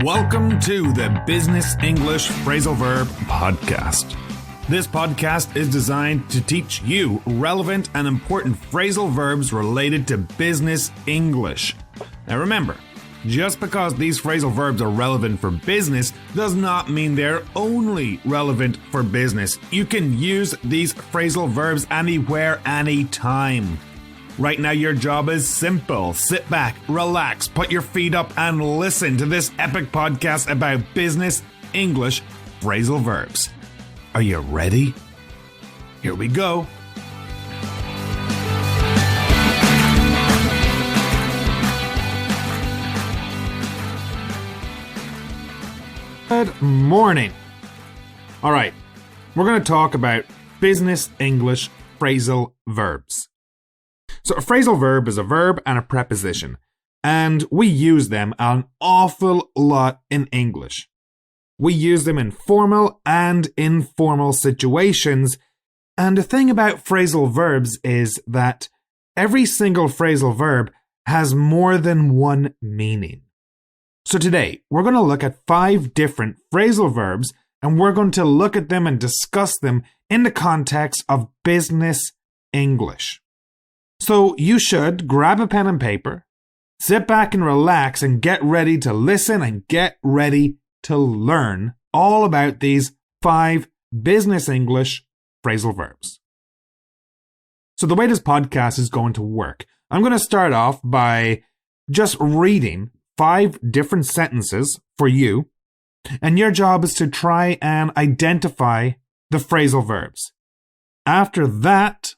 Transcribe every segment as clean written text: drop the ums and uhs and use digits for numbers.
Welcome to the Business English Phrasal Verb Podcast. This podcast is designed to teach you relevant and important phrasal verbs related to business English. Now remember, just because these phrasal verbs are relevant for business does not mean they're only relevant for business. You can use these phrasal verbs anywhere, anytime. Right now, your job is simple. Sit back, relax, put your feet up, and listen to this epic podcast about business English phrasal verbs. Are you ready? Here we go. Good morning. All right, we're going to talk about business English phrasal verbs. So a phrasal verb is a verb and a preposition, and we use them an awful lot in English. We use them in formal and informal situations, and the thing about phrasal verbs is that every single phrasal verb has more than one meaning. So today, we're going to look at 5 different phrasal verbs, and we're going to look at them and discuss them in the context of business English. So you should grab a pen and paper, sit back and relax, and get ready to listen and get ready to learn all about these 5 business English phrasal verbs. So the way this podcast is going to work, I'm going to start off by just reading 5 different sentences for you, and your job is to try and identify the phrasal verbs. After that,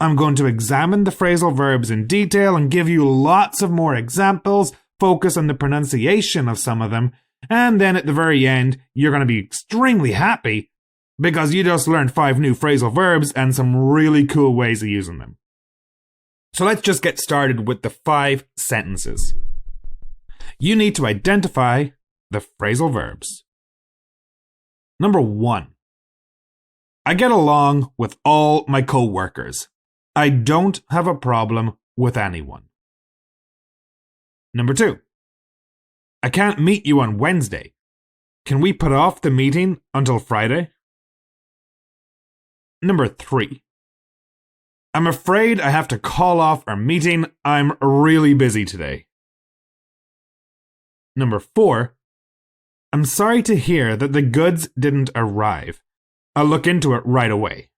I'm going to examine the phrasal verbs in detail and give you lots of more examples, focus on the pronunciation of some of them, and then at the very end, you're going to be extremely happy because you just learned 5 new phrasal verbs and some really cool ways of using them. So let's just get started with the 5 sentences. You need to identify the phrasal verbs. Number 1. I get along with all my co-workers. I don't have a problem with anyone. Number 2. I can't meet you on Wednesday. Can we put off the meeting until Friday? Number 3. I'm afraid I have to call off our meeting. I'm really busy today. Number 4. I'm sorry to hear that the goods didn't arrive. I'll look into it right away.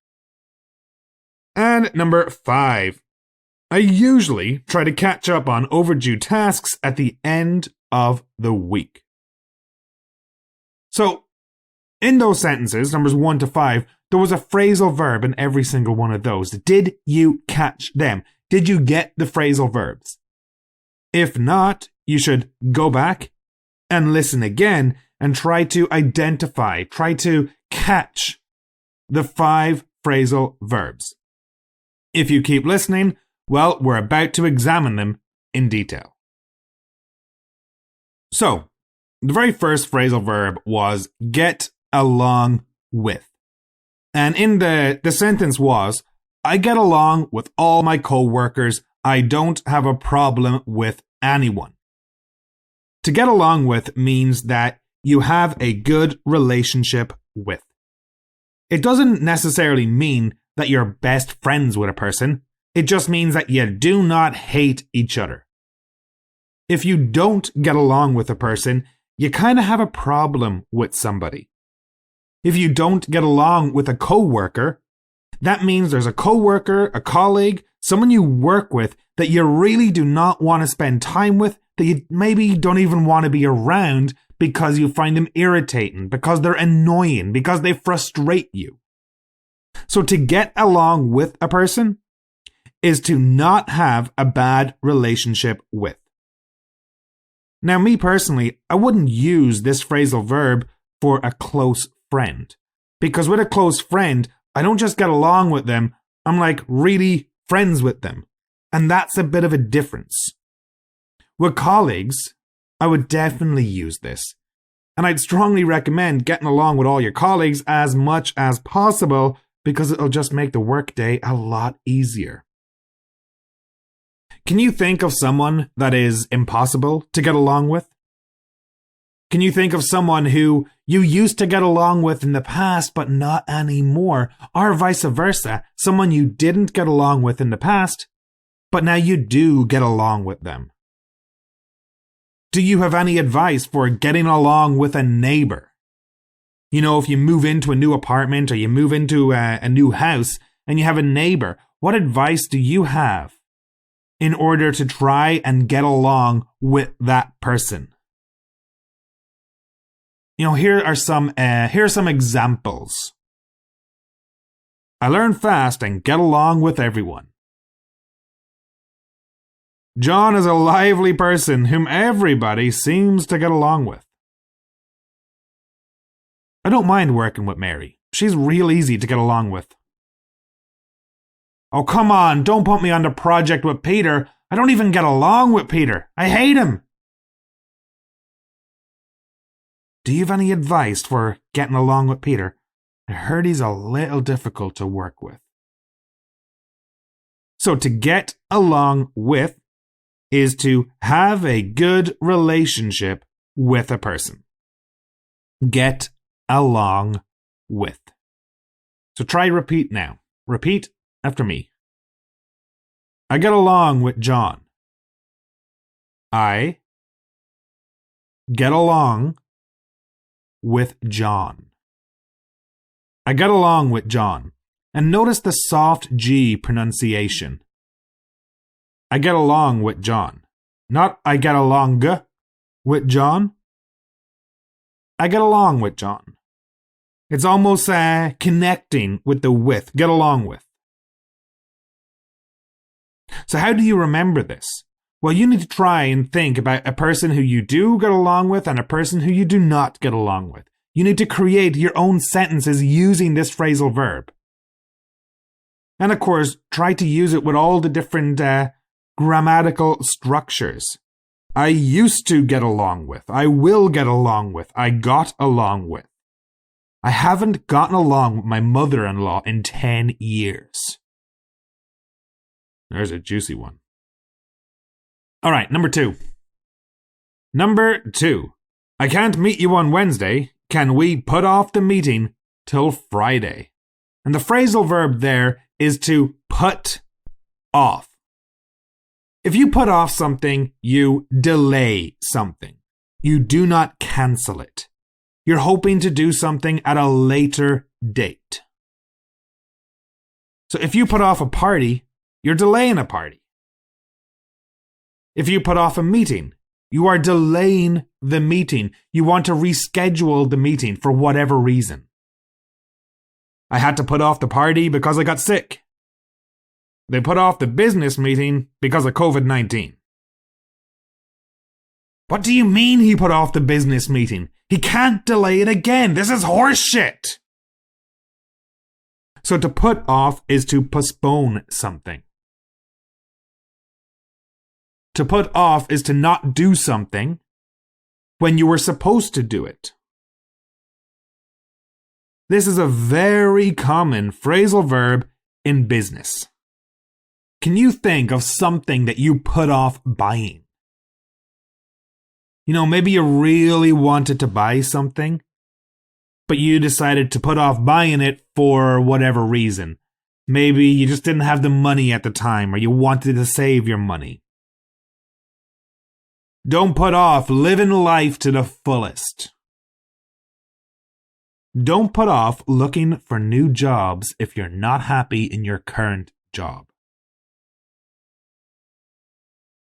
And number 5. I usually try to catch up on overdue tasks at the end of the week. So, in those sentences, numbers 1 to 5, there was a phrasal verb in every single one of those. Did you catch them? Did you get the phrasal verbs? If not, you should go back and listen again and try to identify, try to catch the 5 phrasal verbs. If you keep listening, well, we're about to examine them in detail. So, the very first phrasal verb was get along with. And in the sentence was, I get along with all my co-workers. I don't have a problem with anyone. To get along with means that you have a good relationship with. It doesn't necessarily mean that you're best friends with a person. It just means that you do not hate each other. If you don't get along with a person, you kind of have a problem with somebody. If you don't get along with a coworker, that means there's a coworker, a colleague, someone you work with that you really do not want to spend time with, that you maybe don't even want to be around because you find them irritating, because they're annoying, because they frustrate you. So to get along with a person is to not have a bad relationship with. Now, me personally, I wouldn't use this phrasal verb for a close friend. Because with a close friend, I don't just get along with them, I'm like really friends with them. And that's a bit of a difference. With colleagues, I would definitely use this. And I'd strongly recommend getting along with all your colleagues as much as possible because it'll just make the workday a lot easier. Can you think of someone that is impossible to get along with? Can you think of someone who you used to get along with in the past but not anymore? Or vice versa, someone you didn't get along with in the past, but now you do get along with them? Do you have any advice for getting along with a neighbor? You know, if you move into a new apartment or you move into a new house and you have a neighbor, what advice do you have in order to try and get along with that person? You know, here are some examples. I learn fast and get along with everyone. John is a lively person whom everybody seems to get along with. I don't mind working with Mary. She's real easy to get along with. Oh, come on, don't put me on the project with Peter. I don't even get along with Peter. I hate him. Do you have any advice for getting along with Peter? I heard he's a little difficult to work with. So to get along with is to have a good relationship with a person. Get along with. So try repeat now. Repeat after me. I get along with John. I get along with John. I get along with John. And notice the soft G pronunciation. I get along with John. Not I get along with John. I get along with John. It's almost connecting with the with. Get along with. So how do you remember this? Well, you need to try and think about a person who you do get along with and a person who you do not get along with. You need to create your own sentences using this phrasal verb. And of course, try to use it with all the different grammatical structures. I used to get along with. I will get along with. I got along with. I haven't gotten along with my mother-in-law in 10 years. There's a juicy one. All right, number 2. Number 2. I can't meet you on Wednesday. Can we put off the meeting till Friday? And the phrasal verb there is to put off. If you put off something, you delay something. You do not cancel it. You're hoping to do something at a later date. So if you put off a party, you're delaying a party. If you put off a meeting, you are delaying the meeting. You want to reschedule the meeting for whatever reason. I had to put off the party because I got sick. They put off the business meeting because of COVID-19. What do you mean he put off the business meeting? He can't delay it again. This is horseshit. So to put off is to postpone something. To put off is to not do something when you were supposed to do it. This is a very common phrasal verb in business. Can you think of something that you put off buying? You know, maybe you really wanted to buy something, but you decided to put off buying it for whatever reason. Maybe you just didn't have the money at the time, or you wanted to save your money. Don't put off living life to the fullest. Don't put off looking for new jobs if you're not happy in your current job.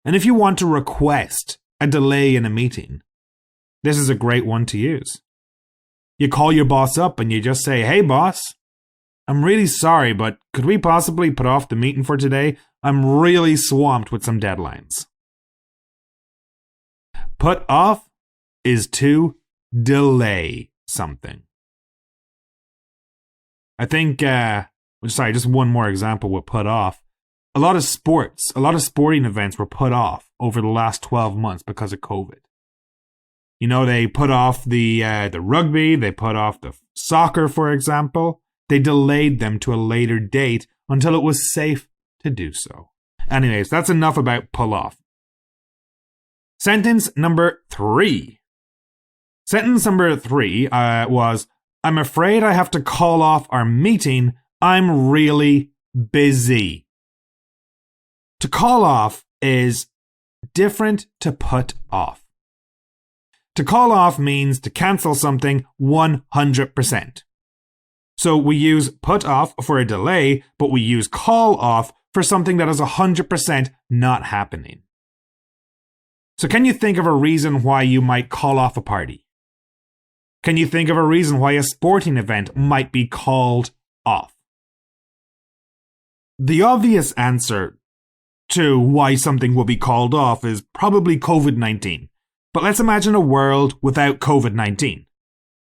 And if you want to request a delay in a meeting, this is a great one to use. You call your boss up and you just say, "Hey boss, I'm really sorry, but could we possibly put off the meeting for today? I'm really swamped with some deadlines." Put off is to delay something. I think, just one more example with put off. A lot of sporting events were put off over the last 12 months because of COVID. You know, they put off the rugby, they put off the soccer, for example. They delayed them to a later date until it was safe to do so. Anyways, that's enough about pull off. Sentence number 3. Sentence number 3 was, I'm afraid I have to call off our meeting. I'm really busy. To call off is different to put off. To call off means to cancel something 100%. So we use put off for a delay, but we use call off for something that is 100% not happening. So can you think of a reason why you might call off a party? Can you think of a reason why a sporting event might be called off? The obvious answer to why something will be called off is probably COVID-19. But let's imagine a world without COVID-19.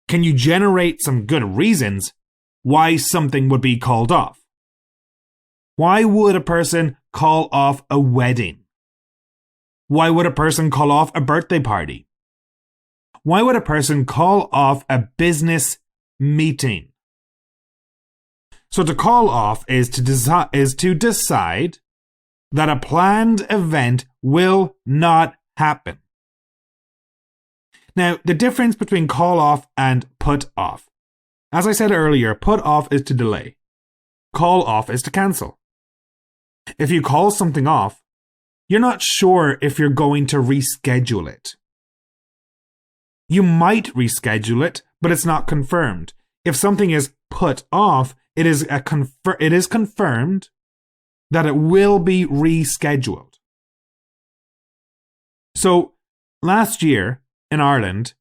Can you generate some good reasons why something would be called off? Why would a person call off a wedding? Why would a person call off a birthday party? Why would a person call off a business meeting? So to call off is to decide that a planned event will not happen. Now, the difference between call off and put off. As I said earlier, put off is to delay. Call off is to cancel. If you call something off, you're not sure if you're going to reschedule it. You might reschedule it, but it's not confirmed. If something is put off, it is confirmed that it will be rescheduled. So, last year in Ireland,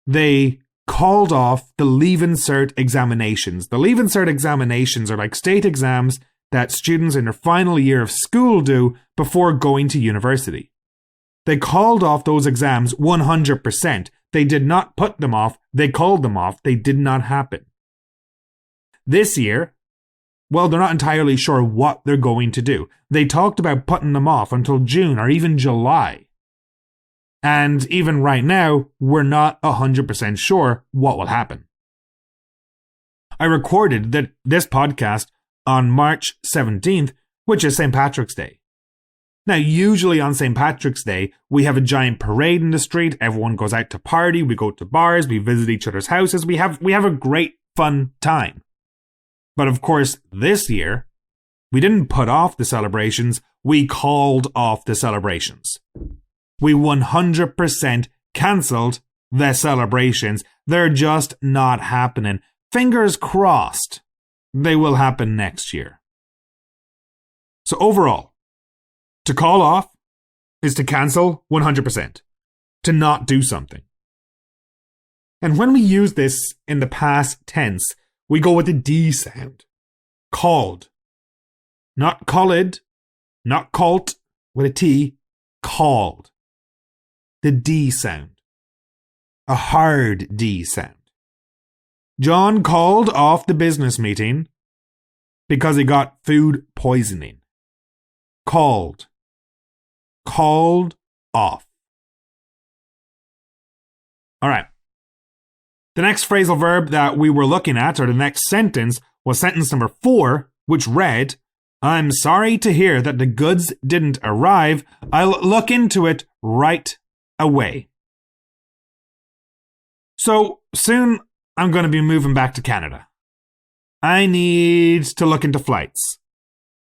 they called off the Leaving Cert examinations. The Leaving Cert examinations are like state exams that students in their final year of school do before going to university. They called off those exams 100%. They did not put them off. They called them off. They did not happen. This year, well, they're not entirely sure what they're going to do. They talked about putting them off until June or even July. And even right now, we're not 100% sure what will happen. I recorded this podcast on March 17th, which is St. Patrick's Day. Now, usually on St. Patrick's Day, we have a giant parade in the street. Everyone goes out to party. We go to bars. We visit each other's houses. We have a great, fun time. But of course, this year, we didn't put off the celebrations. We called off the celebrations. We 100% cancelled the celebrations. They're just not happening. Fingers crossed they will happen next year. So overall, to call off is to cancel 100%, to not do something. And when we use this in the past tense, we go with the D sound. Called. Not called, not cult with a T, called. The D sound. A hard D sound. John called off the business meeting because he got food poisoning. Called. Called off. All right. The next phrasal verb that we were looking at, or the next sentence, was sentence number 4, which read, I'm sorry to hear that the goods didn't arrive. I'll look into it right away. So soon I'm going to be moving back to Canada. I need to look into flights.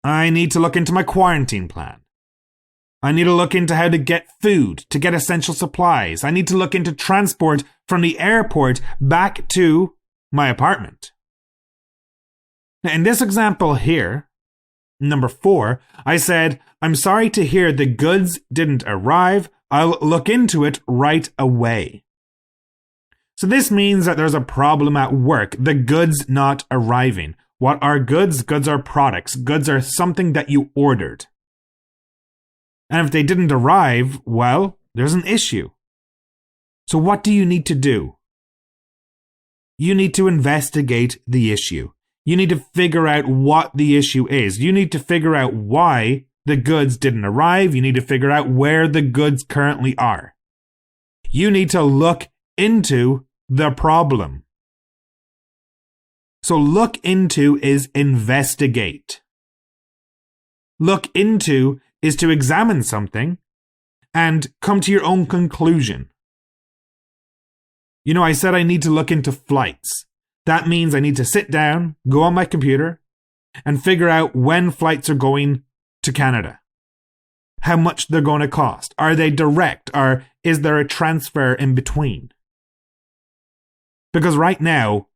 I need to look into my quarantine plan. I need to look into how to get food, to get essential supplies. I need to look into transport from the airport back to my apartment. Now, in this example here, number 4, I said, I'm sorry to hear the goods didn't arrive. I'll look into it right away. So this means that there's a problem at work, the goods not arriving. What are goods? Goods are products. Goods are something that you ordered. And if they didn't arrive, well, there's an issue. So what do you need to do? You need to investigate the issue. You need to figure out what the issue is. You need to figure out why the goods didn't arrive. You need to figure out where the goods currently are. You need to look into the problem. So look into is investigate. Look into is to examine something and come to your own conclusion. I said I need to look into flights. That means I need to sit down, go on my computer, and figure out when flights are going to Canada. How much they're going to cost. Are they direct? Or is there a transfer in between? Because right now,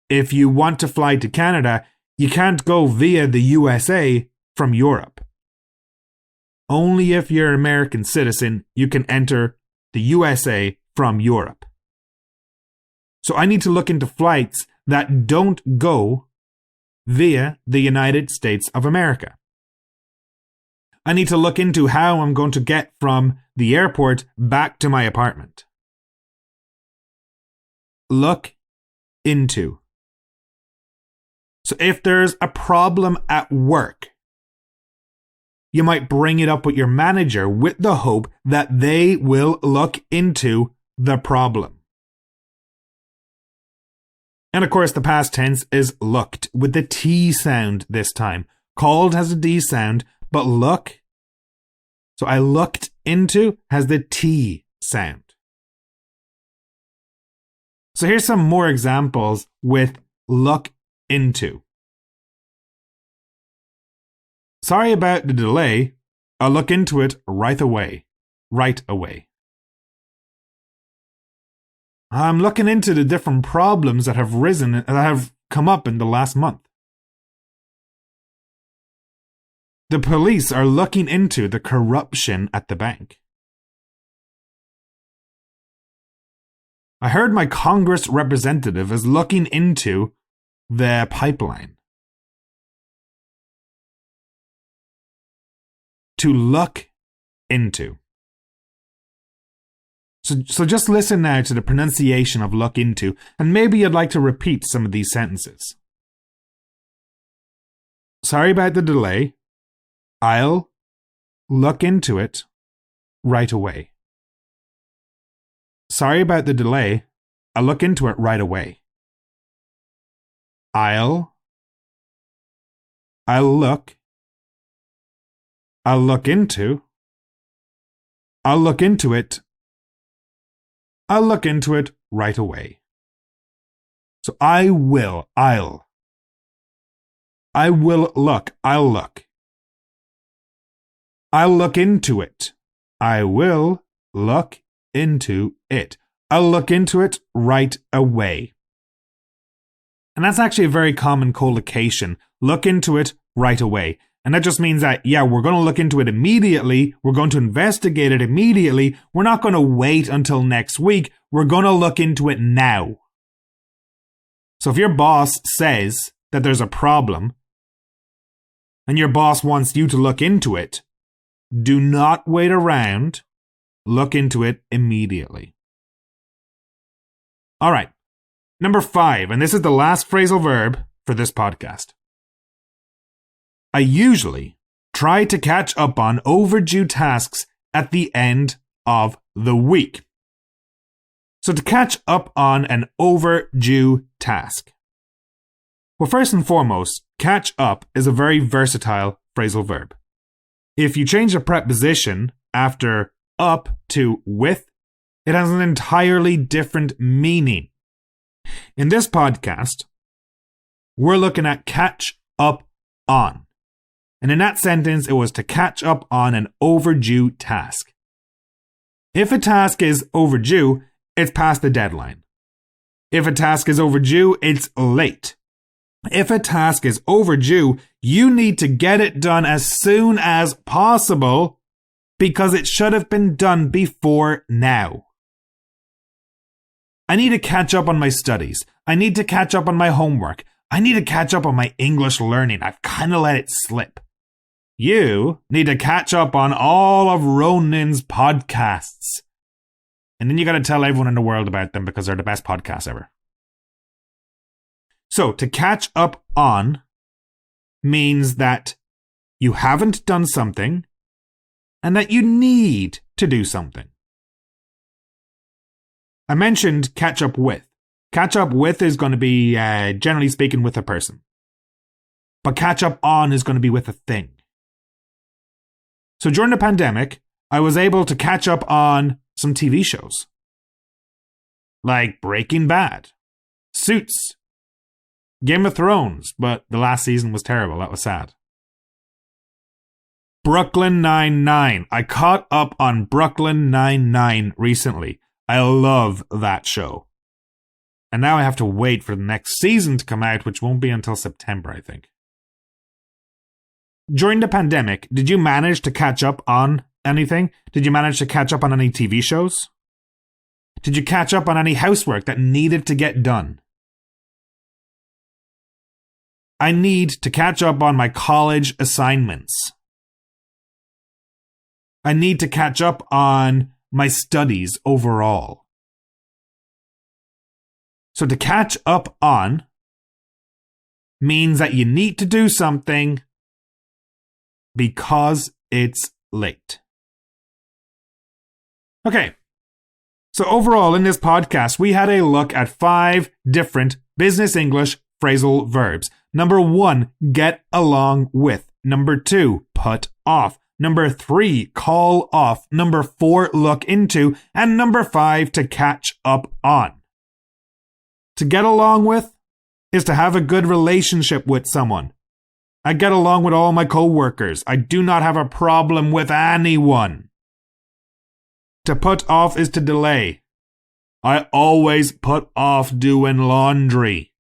if you want to fly to Canada, you can't go via the USA from Europe. Only if you're an American citizen, you can enter the USA from Europe. So I need to look into flights that don't go via the United States of America. I need to look into how I'm going to get from the airport back to my apartment. Look into. So if there's a problem at work, you might bring it up with your manager with the hope that they will look into the problem. And of course, the past tense is looked with the T sound this time. Called has a D sound, but look. So I looked into has the T sound. So here's some more examples with look into. Sorry about the delay. I'll look into it right away. Right away. I'm looking into the different problems that have come up in the last month. The police are looking into the corruption at the bank. I heard my Congress representative is looking into the pipeline. To look into. So just listen now to the pronunciation of look into, and maybe you'd like to repeat some of these sentences. Sorry about the delay. I'll look into it right away. Sorry about the delay. I'll look into it right away. I'll look into it. I'll look into it right away. So I'll look. I'll look. I'll look into it. I will look into it. I'll look into it right away. And that's actually a very common collocation. Look into it right away. And that just means that, we're going to look into it immediately. We're going to investigate it immediately. We're not going to wait until next week. We're going to look into it now. So if your boss says that there's a problem and your boss wants you to look into it, do not wait around. Look into it immediately. All right. Number 5, and this is the last phrasal verb for this podcast. I usually try to catch up on overdue tasks at the end of the week. So to catch up on an overdue task. Well, first and foremost, catch up is a very versatile phrasal verb. If you change the preposition after up to with, it has an entirely different meaning. In this podcast, we're looking at catch up on. And in that sentence, it was to catch up on an overdue task. If a task is overdue, it's past the deadline. If a task is overdue, it's late. If a task is overdue, you need to get it done as soon as possible because it should have been done before now. I need to catch up on my studies. I need to catch up on my homework. I need to catch up on my English learning. I've kind of let it slip. You need to catch up on all of Ronan's podcasts. And then you got to tell everyone in the world about them because they're the best podcasts ever. So to catch up on means that you haven't done something and that you need to do something. I mentioned catch up with. Catch up with is going to be, generally speaking, with a person. But catch up on is going to be with a thing. So during the pandemic, I was able to catch up on some TV shows. like Breaking Bad, Suits, Game of Thrones, but the last season was terrible. That was sad. Brooklyn Nine-Nine. I caught up on Brooklyn Nine-Nine recently. I love that show. And now I have to wait for the next season to come out, which won't be until September, I think. During the pandemic, did you manage to catch up on anything? Did you manage to catch up on any TV shows? Did you catch up on any housework that needed to get done? I need to catch up on my college assignments. I need to catch up on my studies overall. So to catch up on means that you need to do something because it's late. Okay. So overall in this podcast, we had a look at 5 different business English phrasal verbs. Number 1, get along with. Number 2, put off. Number 3, call off. Number 4, look into. And number 5, to catch up on. To get along with is to have a good relationship with someone. I get along with all my co-workers. I do not have a problem with anyone. To put off is to delay. I always put off doing laundry.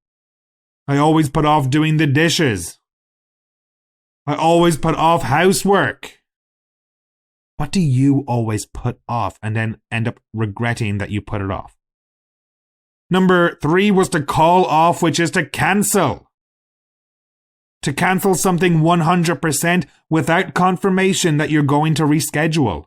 I always put off doing the dishes. I always put off housework. What do you always put off and then end up regretting that you put it off? Number 3 was to call off, which is to cancel. To cancel something 100% without confirmation that you're going to reschedule.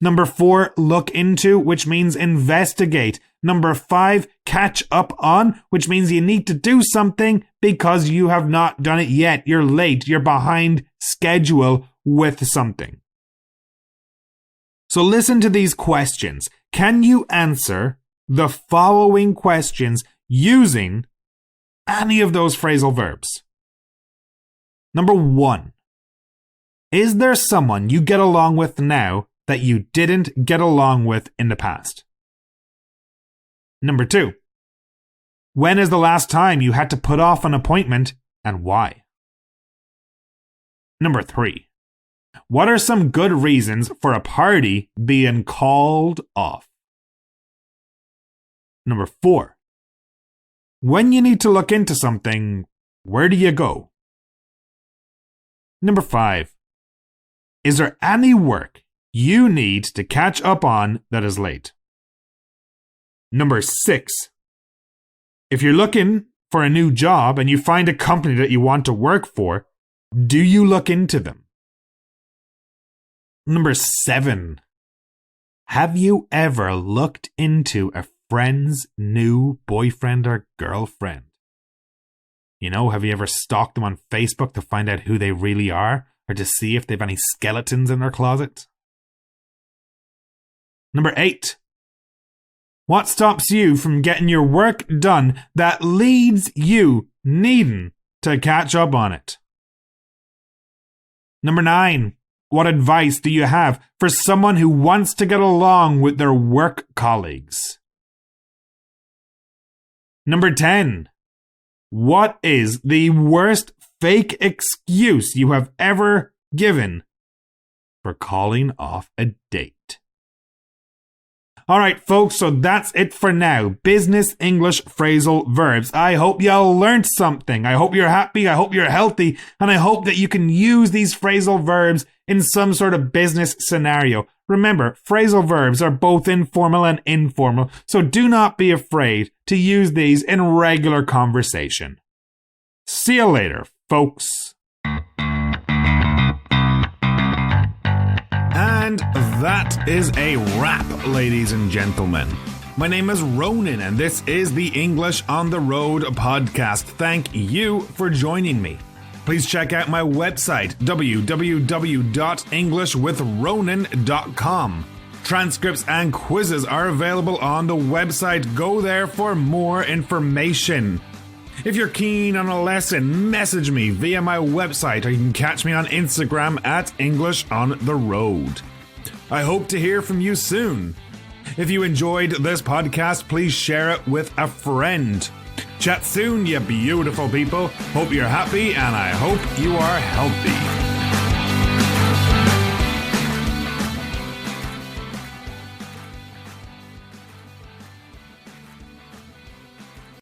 Number 4, look into, which means investigate. Number 5, catch up on, which means you need to do something because you have not done it yet. You're late. You're behind schedule with something. So listen to these questions. Can you answer the following questions using any of those phrasal verbs? Number 1. Is there someone you get along with now that you didn't get along with in the past? Number 2. When is the last time you had to put off an appointment and why? Number 3. What are some good reasons for a party being called off? Number 4. When you need to look into something, where do you go? Number 5. Is there any work you need to catch up on that is late? Number 6. If you're looking for a new job and you find a company that you want to work for, do you look into them? Number 7. Have you ever looked into a friend's new boyfriend or girlfriend? You know, have you ever stalked them on Facebook to find out who they really are or to see if they've any skeletons in their closet? Number 8. What stops you from getting your work done that leads you needing to catch up on it? Number 9. What advice do you have for someone who wants to get along with their work colleagues? Number 10. What is the worst fake excuse you have ever given for calling off a date? All right, folks, so that's it for now. Business English phrasal verbs. I hope y'all learned something. I hope you're happy. I hope you're healthy. And I hope that you can use these phrasal verbs in some sort of business scenario. Remember, phrasal verbs are both informal and informal, so do not be afraid to use these in regular conversation. See you later, folks. And that is a wrap, ladies and gentlemen. My name is Ronan, and this is the English on the Road podcast. Thank you for joining me. Please check out my website, www.englishwithronan.com. Transcripts and quizzes are available on the website. Go there for more information. If you're keen on a lesson, message me via my website, or you can catch me on Instagram at English on the Road. I hope to hear from you soon. If you enjoyed this podcast, please share it with a friend. Chat soon, you beautiful people. Hope you're happy, and I hope you are healthy.